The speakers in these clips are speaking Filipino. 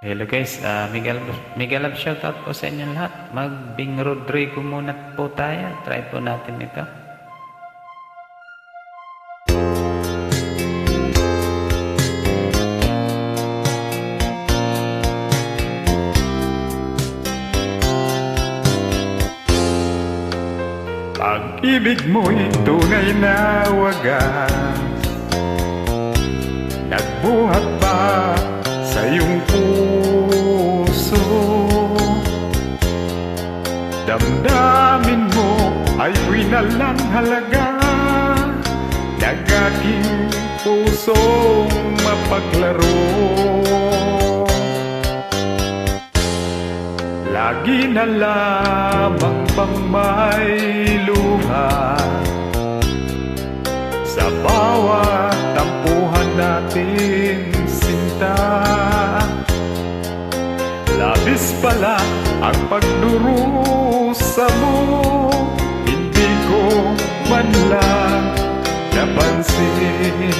Hello guys, Miguel Love shoutout po sa inyo lahat. Mag-Bing Rodrigo muna po tayo. Try po natin ito. Pag-ibig mo'y tunay na wagas, nagbuhat pa sa iyong puso. Damdamin mo ay winalang halaga, nag-aking pusong mapaglaro. Lagi na lamang bang may luha sa bawat tampuhan natin, sinta. Labis pala ang pagdurusa mo, hindi ko man lang napansin.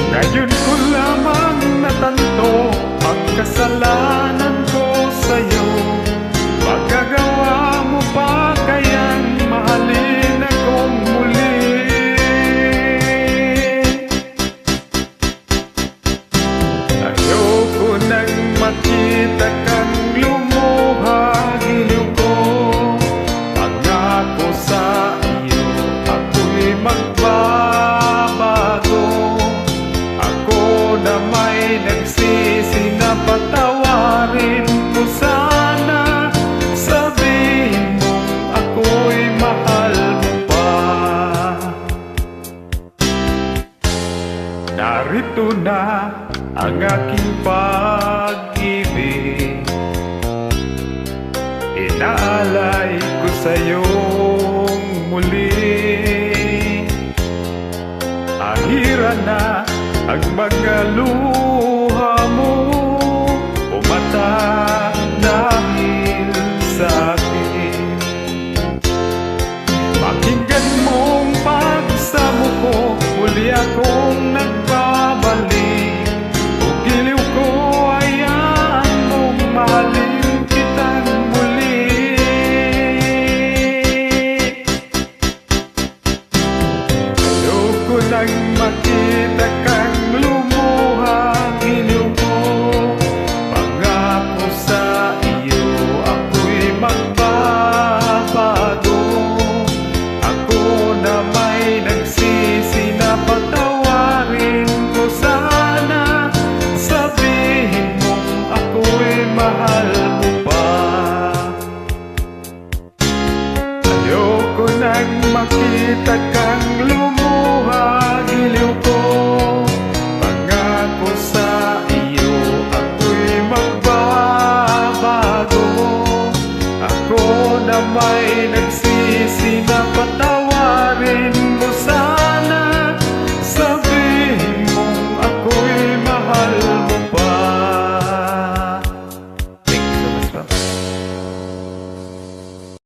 Ngayon ko lamang natanto ang kasalanan ko sa'yo. Magagawa mo pa kayang mahalin akong muli? Ayoko nang makita kang lumuha, giliw ko. Pangako sa iyo, ako'y magbabago. Ako na may nagsisi na patawarin mo sana. Sabihin mong ako'y mahal mo pa. Narito na ang aking pag-ibig, inaalay ko sa'yong muli. Ahira na ang mga luha mo, umatak dahil sa akin. Pakinggan mong pagsamo ko, muli akong nagbabalik. Kung giliw ko, hayaan mong mahalin kitang muli. Ayoko nang makita kang lumuha, giliw ko. Pangako sa iyo, ako'y magbabago. Ako na may nagsisi na patawarin ko sana. Sabihin mong ako'y mahal mo pa. Ayoko nang makita kang lumuha, giliw ko.